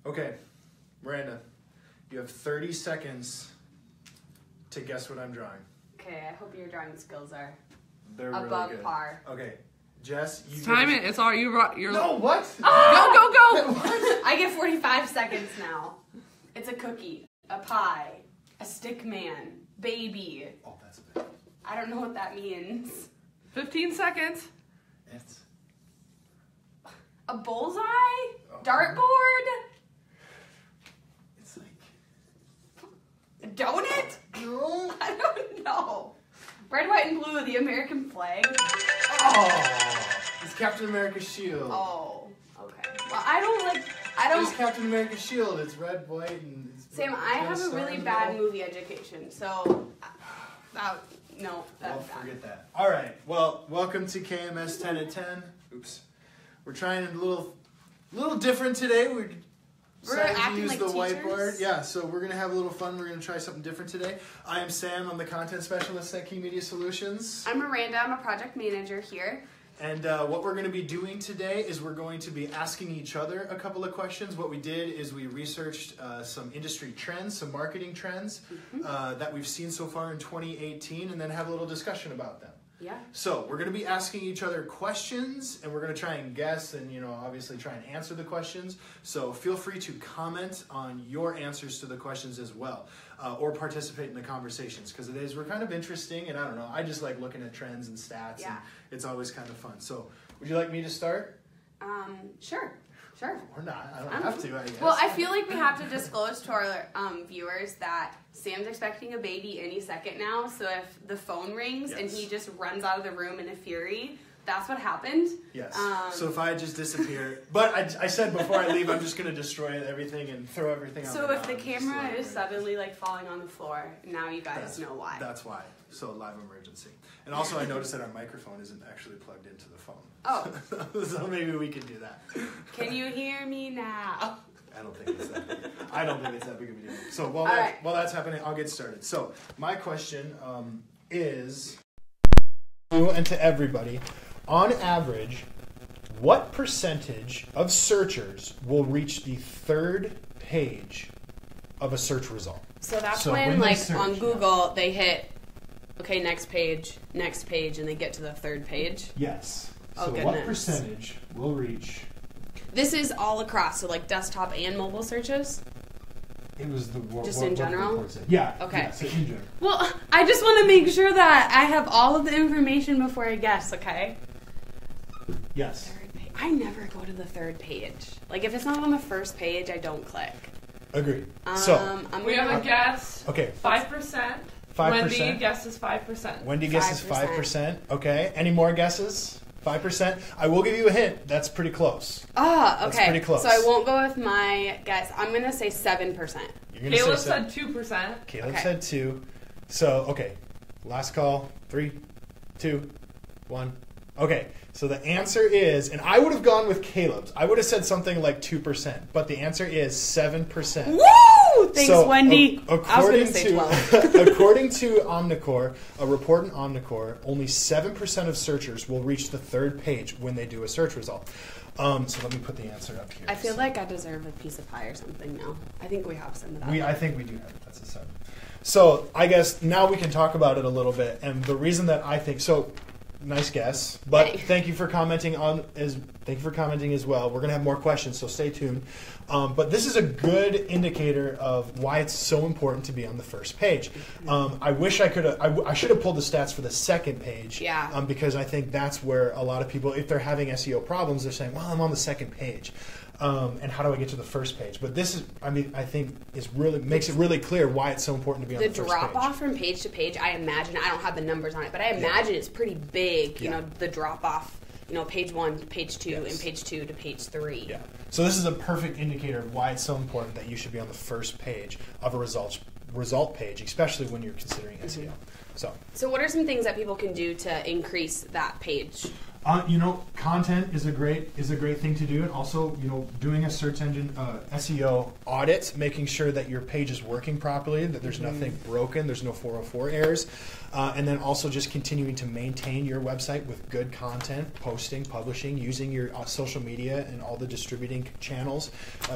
Okay, Miranda, you have 30 seconds to guess what I'm drawing. Okay, I hope your drawing skills are They're above really good. par. Okay, Jess, you Time it. It's all you're. No, what? Go. What? I get 45 seconds now. It's a cookie, a pie, a stick man, baby. Oh, that's a bit. I don't know what that means. 15 seconds. It's A bullseye? Dartboard? It's like A donut? no. I don't know. Red, white, and blue, the American flag. Oh, it's Captain America's shield. Oh, okay. Well, I It's don't. Captain America's shield. It's red, white, and it's Sam, I have a really bad movie education, so no. Well, forget that. All right. Well, welcome to KMS 10 at 10. Oops. We're trying a little different today. We're decided to acting use like the teachers? whiteboard. Yeah, so we're going to have a little fun. We're going to try something different today. I am Sam. I'm the content specialist at Key Media Solutions. I'm Miranda. I'm a project manager here. And what we're going to be doing today is we're going to be asking each other a couple of questions. What we did is we researched some industry trends, some marketing trends that we've seen so far in 2018, and then have a little discussion about them. Yeah. So we're going to be asking each other questions, and we're going to try and guess and, obviously try and answer the questions. So feel free to comment on your answers to the questions as well, or participate in the conversations, because we're kind of interesting, and I don't know, I just like looking at trends and stats, and it's always kind of fun. So would you like me to start? Sure. Or not. I don't have to, I guess. Well, I feel like we have to disclose to our viewers that Sam's expecting a baby any second now, so if the phone rings and he just runs out of the room in a fury, that's what happened. Yes. So if I just disappear, but I said before I leave, I'm just going to destroy everything and throw everything out. So if the camera is suddenly falling on the floor, now you guys know why. That's why. So live emergency. And also I noticed that our microphone isn't actually plugged into the phone. Oh. So maybe we could do that. Can you hear me now? I don't think it's that big. I don't think it's that big of a deal. So while that's happening, I'll get started. So my question is, and to everybody, on average, what percentage of searchers will reach the third page of a search result? So that's when on Google, they hit, okay, next page, and they get to the third page? Yes. Oh, so what percentage will reach? This is all across, so desktop and mobile searches? It was the just in general? Yeah. Okay. Yeah, so in general. Well, I just want to make sure that I have all of the information before I guess, okay? Yes. I never go to the third page. If it's not on the first page, I don't click. Agreed. We have a guess. Okay. 5%. 5%. Wendy guesses 5%. Wendy guesses 5%. Okay. Any more guesses? 5%. I will give you a hint. That's pretty close. Ah, okay. That's pretty close. So I won't go with my guess. I'm going to say 7%. Caleb said 2%. Caleb said 2. So, okay. Last call. 3, 2, 1. Okay. So the answer is, and I would have gone with Caleb's. I would have said something like 2%, but the answer is 7%. Woo! Thanks, Wendy. I was going to say 12. According to Omnicore, a report in Omnicore, only 7% of searchers will reach the third page when they do a search result. So let me put the answer up here. I feel like I deserve a piece of pie or something now. I think we have some of that. I think we do have it. That's a 7. So I guess now we can talk about it a little bit. And the reason that I think so. Nice guess, but thank you for commenting as well. We're gonna have more questions, so stay tuned. But this is a good indicator of why it's so important to be on the first page. I wish I could. I should have pulled the stats for the second page. Yeah. Because I think that's where a lot of people, if they're having SEO problems, they're saying, "Well, I'm on the second page." And how do I get to the first page? But this is, I think, makes it really clear why it's so important to be on the first page. The drop off from page to page, I imagine, I don't have the numbers on it, but I imagine it's pretty big. You know, the drop off. Page 1 to page 2 and page 2 to page 3. Yeah. So this is a perfect indicator of why it's so important that you should be on the first page of a result page, especially when you're considering SEO. So what are some things that people can do to increase that page? Kind content is a great thing to do, and also doing a search engine SEO audit, making sure that your page is working properly, that there's nothing broken, there's no 404 errors, and then also just continuing to maintain your website with good content, posting, publishing, using your social media and all the distributing channels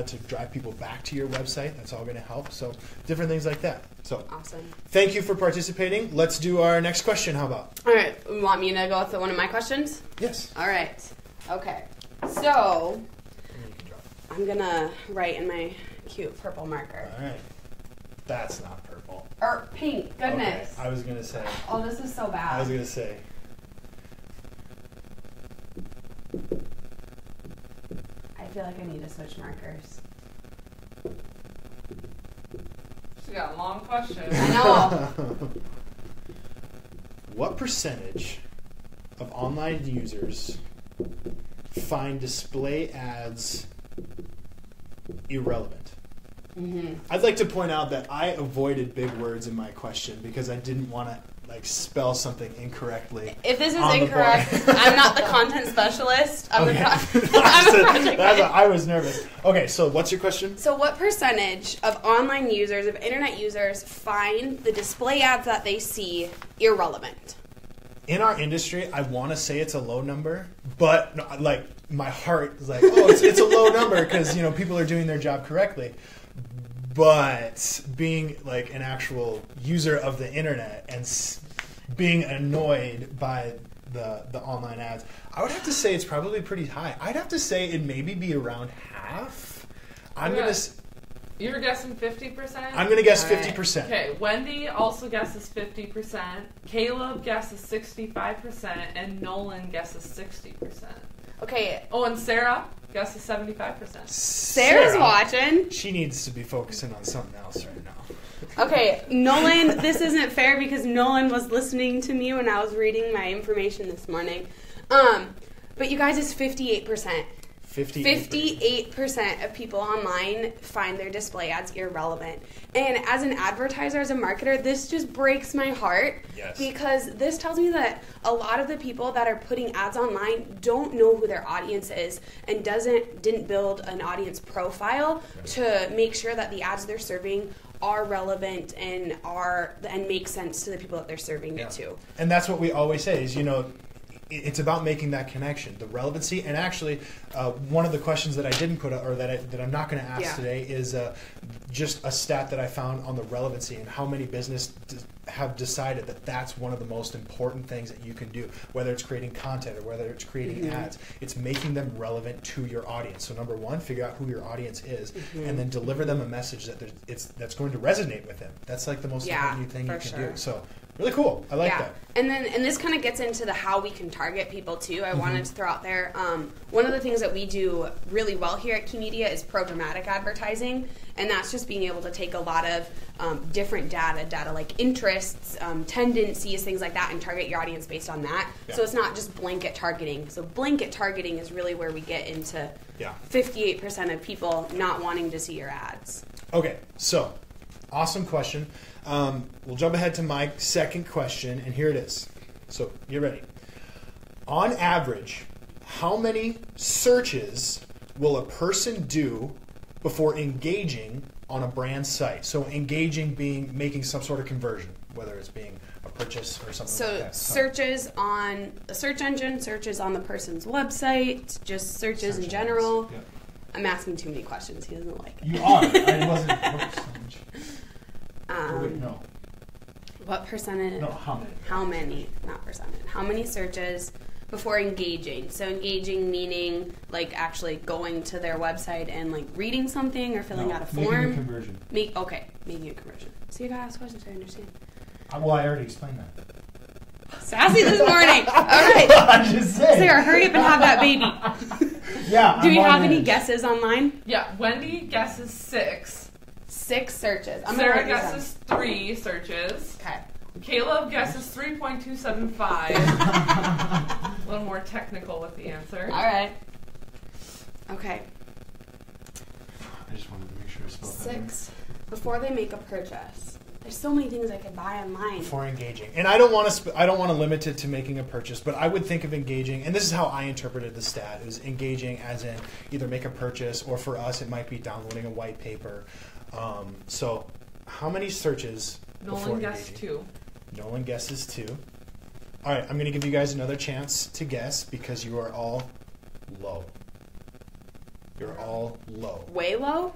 to drive people back to your website. That's all going to help. So different things like that. So awesome. Thank you for participating. Let's do our next question. How about? All right. You want me to go with one of my questions? Yes. All right. Okay. So I'm going to write in my cute purple marker. All right. That's not purple. Or pink. Goodness. Okay. I was going to say. Oh, this is so bad. I was going to say. I feel like I need to switch markers. She got a long question. I know. What percentage of online users find display ads irrelevant? Mm-hmm. I'd like to point out that I avoided big words in my question because I didn't want to spell something incorrectly. If this is incorrect, I'm not the content specialist. I'm okay. I'm a project I was nervous. Okay, so what's your question? So what percentage of online users, of internet users, find the display ads that they see irrelevant? In our industry, I want to say it's a low number, but my heart is like, oh, it's a low number because people are doing their job correctly. But being an actual user of the internet and being annoyed by the online ads, I would have to say it's probably pretty high. I'd have to say it maybe be around half. You're guessing 50%? I'm going to guess 50%. Okay, Wendy also guesses 50%. Caleb guesses 65%, and Nolan guesses 60%. Okay. Oh, and Sarah guesses 75%. Sarah's watching. She needs to be focusing on something else right now. Okay, Nolan, this isn't fair because Nolan was listening to me when I was reading my information this morning. But you guys, it's 58%. 58% of people online find their display ads irrelevant. And as an advertiser, as a marketer, this just breaks my heart. Yes. Because this tells me that a lot of the people that are putting ads online don't know who their audience is and didn't build an audience profile to make sure that the ads they're serving are relevant and make sense to the people that they're serving it to. And that's what we always say is, it's about making that connection, the relevancy. And actually, one of the questions that I didn't put, or that I'm not going to ask today, is just a stat that I found on the relevancy and how many businesses have decided that that's one of the most important things that you can do, whether it's creating content or whether it's creating ads. It's making them relevant to your audience. So number one, figure out who your audience is, and then deliver them a message that's going to resonate with them. That's the most important thing you can do. So. Really cool. I like that. And this kind of gets into the how we can target people too. I wanted to throw out there. One of the things that we do really well here at Key Media is programmatic advertising, and that's just being able to take a lot of different data like interests, tendencies, things like that, and target your audience based on that. Yeah. So it's not just blanket targeting. So blanket targeting is really where we get into 58% of people not wanting to see your ads. Okay, so awesome question. We'll jump ahead to my second question, and here it is. So, you ready? On average, how many searches will a person do before engaging on a brand site? So, engaging being making some sort of conversion, whether it's being a purchase or something like that. So, searches on the search engine, searches on the person's website, just searches in general. Yep. I'm asking too many questions. He doesn't like it. You are. I wasn't focused so much. Wait, no. What percentage? No, how many? How many? Not percentage. How many searches before engaging? So engaging meaning actually going to their website and reading something or filling out a form. Making a conversion. Making a conversion. So you gotta ask questions so I understand. Well, I already explained that. Sassy this morning. All right. I'm just saying. Sarah, hurry up and have that baby. Yeah. Do we have any guesses online? Yeah. Wendy guesses 6. 6 searches. Sarah guesses 3 searches. Okay. Caleb guesses 3.275. A little more technical with the answer. All right. Okay. I just wanted to make sure I spelled that. 6 before they make a purchase. There's so many things I could buy online. Before engaging. And I don't want to limit it to making a purchase, but I would think of engaging, and this is how I interpreted the stat, is engaging as in either make a purchase, or for us it might be downloading a white paper. So how many searches before Nolan guessed engaging? 2. Nolan guesses 2. All right, I'm going to give you guys another chance to guess because you are all low. You're all low. Way low?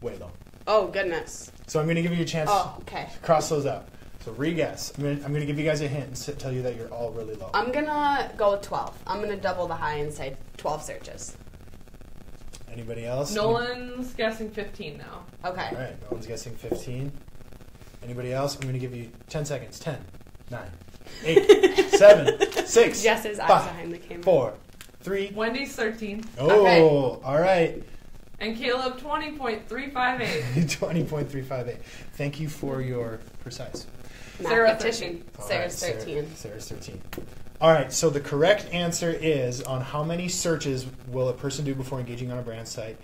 Way low. Oh, goodness. So I'm going to give you a chance Oh, okay. to cross those out. So re-guess. I'm going to give you guys a hint and tell you that you're all really low. I'm going to go with 12. I'm going to double the high and say 12 searches. Anybody else? Nolan's guessing 15 now. Okay. All right, Nolan's guessing 15. Anybody else? I'm going to give you 10 seconds. 10, 9, 8, 7, 6, Jess's eyes 5, behind the camera. 4, 3. Wendy's 13. Oh, Okay. all right. And Caleb 20.358. 20.358. Thank you for your precise. Sarah, Mathematician. 13. Sarah's 13. Sarah's 13. All right, so the correct answer is on how many searches will a person do before engaging on a brand site.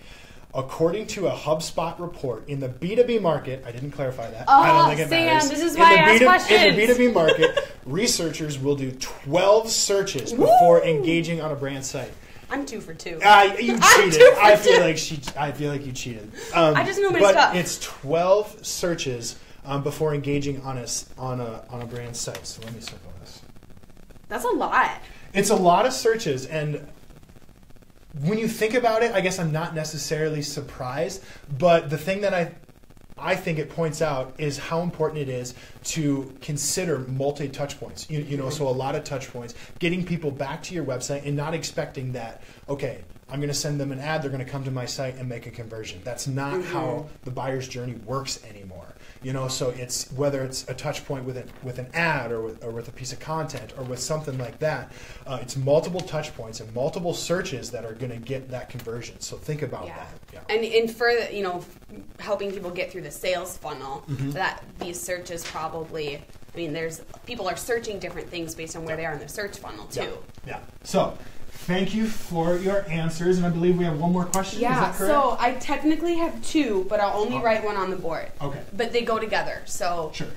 According to a HubSpot report, in the B2B market, I didn't clarify that. I don't think it Sam, matters. this is why I ask questions. In the B2B market, researchers will do 12 searches before engaging on a brand site. I'm 2 for 2. You I'm cheated. 2 for I 2. feel like you cheated. I just know my but stuff. it's 12 searches before engaging on a brand site. So let me circle this. That's a lot. It's a lot of searches, and when you think about it, I guess I'm not necessarily surprised. But the thing that I think it points out is how important it is to consider multi-touch points. You know, so a lot of touch points, getting people back to your website and not expecting that, okay, I'm going to send them an ad, they're going to come to my site and make a conversion. That's not how the buyer's journey works anymore. You know, so it's whether it's a touch point with an ad or with a piece of content or with something like that, it's multiple touch points and multiple searches that are going to get that conversion. So think about that. Yeah. And for helping people get through the sales funnel, that these searches probably, I mean, people are searching different things based on where they are in the search funnel too. Yeah. So thank you for your answers, and I believe we have one more question. Yeah, Is that correct? so I technically have 2, but I'll only write one on the board. Okay. But they go together, so. Sure.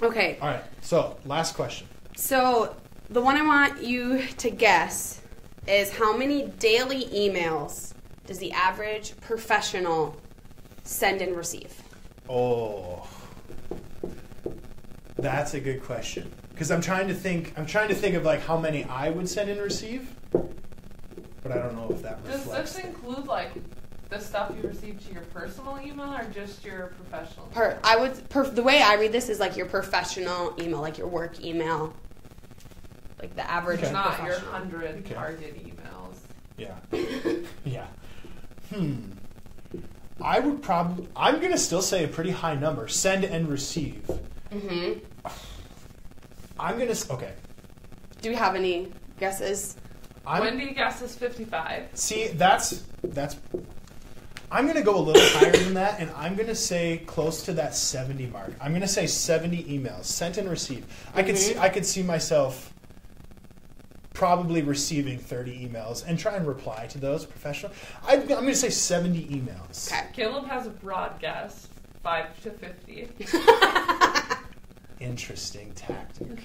Okay. All right. So last question. So the one I want you to guess is how many daily emails does the average professional send and receive? Oh, that's a good question. Because I'm trying to think of like how many I would send and receive, but I don't know if that Does reflects. this include like the stuff you receive to your personal email or just your professional? The way I read this is like your professional email, like your work email, like the average. Okay. Not your professional. 100 target emails. Yeah. Yeah. I would probably. I'm gonna still say a pretty high number. Send and receive. Mm-hmm. I'm gonna. Okay. Do we have any guesses? Wendy guesses 55. See, that's. I'm gonna go a little higher than that, and I'm gonna say close to that 70 mark. I'm gonna say 70 emails sent and received. I could see myself probably receiving 30 emails and try and reply to those professional. I'm gonna say 70 emails. Okay. Caleb has a broad guess, 5 to 50. Interesting tactic.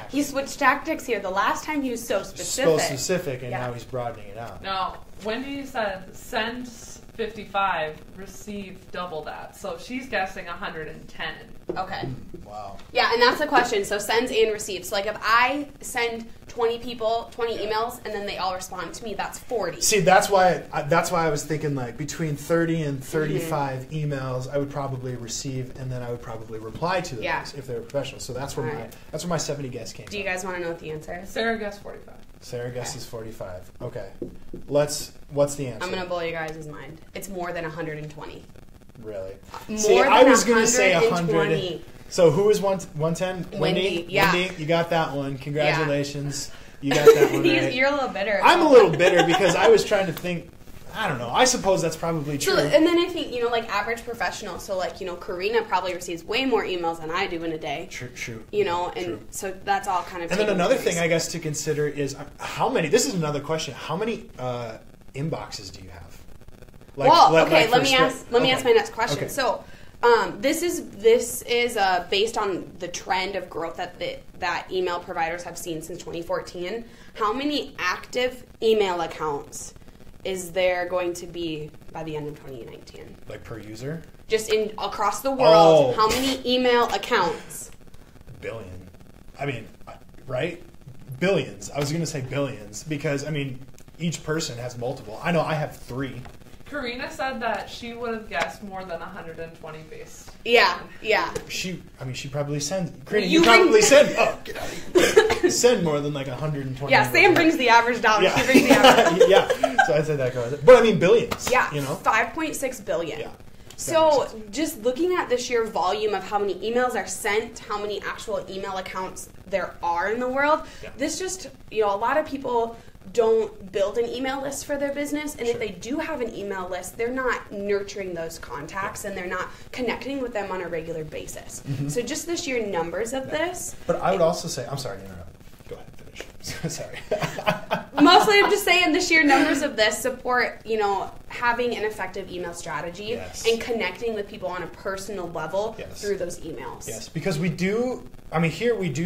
He switched tactics here. The last time he was so So specific. specific, and Yeah. now he's broadening it out. No, Wendy said send 55, receive double that. So she's guessing 110. Okay. Wow. Yeah, and that's the question. So sends and receives. So like if I send 20 people 20 emails and then they all respond to me, that's 40. See, that's why I was thinking like between 30 and 35 emails I would probably receive, and then I would probably reply to those if they were professional. So that's where my 70 guess came from. Do you guys want to know what the answer is? Sarah guessed 45. Sarah guesses 45. Okay. What's the answer? I'm going to blow you guys' mind. It's more than 120. Really? More See, than I was going to say 120. 100. So who was 110? Wendy, yeah. Wendy, you got that one. Congratulations. You got that one right. You're a little bitter. I'm a little bitter because I was trying to think. I don't know. I suppose that's probably true. So, and then I think, like average professional. So like, Karina probably receives way more emails than I do in a day. True. And so that's all kind of. And then another thing I guess to consider is how many. This is another question. How many inboxes do you have? Like, let me ask my next question. Okay. So, this is based on the trend of growth that email providers have seen since 2014. How many active email accounts is there going to be by the end of 2019? Like per user? Just across the world, Oh. how many email accounts? Billion. I mean, right? Billions. I was going to say billions because, I mean, each person has multiple. I know I have 3. Karina said that she would have guessed more than 120 base. Yeah. She probably sends. Karina, You you probably bring- send. Oh, get out of here. Send more than like 120. Yeah, Sam brings the average down. Yeah. She brings the average down. Yeah. So I'd say that goes. But I mean, billions. Yeah, You know? 5.6 billion. Yeah. So That makes just looking at the sheer volume of how many emails are sent, how many actual email accounts there are in the world, Yeah. this just, a lot of people don't build an email list for their business, and Sure. if they do have an email list, they're not nurturing those contacts and they're not connecting with them on a regular basis. So just the sheer numbers of this, But I would also say, I'm sorry to interrupt. Go ahead, finish. Sorry. mostly I'm just saying the sheer numbers of this support, having an effective email strategy Yes. and connecting with people on a personal level Yes. through those emails. Yes, because we do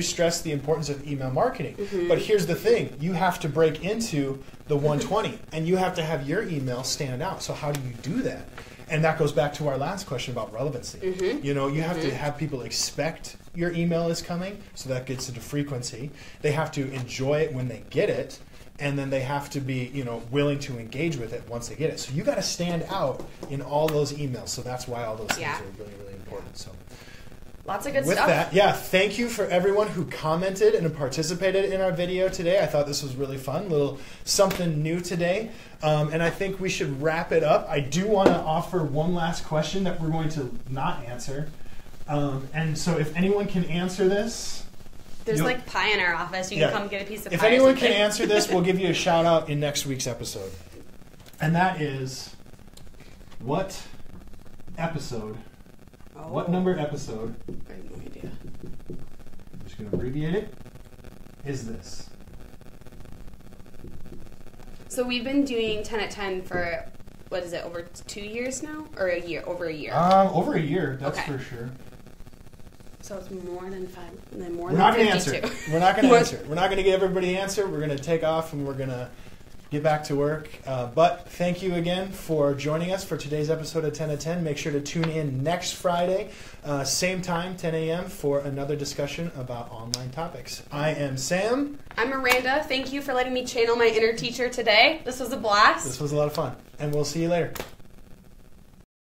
stress the importance of email marketing. But here's the thing. You have to break into the 120 and you have to have your email stand out. So how do you do that? And that goes back to our last question about relevancy. You have to have people expect your email is coming, so that gets into frequency. They have to enjoy it when they get it, and then they have to be, willing to engage with it once they get it. So you got to stand out in all those emails. So that's why all those things Yeah. are really, really important. So Lots of good with stuff. that, thank you for everyone who commented and participated in our video today. I thought this was really fun, little something new today. And I think we should wrap it up. I do want to offer one last question that we're going to not answer. And so if anyone can answer this, There's You'll- like pie in our office. You can come get a piece of if pie. anyone can answer this, we'll give you a shout out in next week's episode. And that is, what episode, what number episode, I have no idea. I'm just going to abbreviate it, is this? So we've been doing 10 at 10 for, what is it, over 2 years now? Or a year? Over a year. Over a year, that's Okay. for sure. So it's more than 5, and then more We're than not going to 52. answer it. We're not going to answer it. We're not going to give everybody an answer. We're going to take off and we're going to get back to work. But thank you again for joining us for today's episode of 10 at 10. Make sure to tune in next Friday, same time, 10 a.m. for another discussion about online topics. I am Sam. I'm Miranda. Thank you for letting me channel my inner teacher today. This was a blast. This was a lot of fun. And we'll see you later.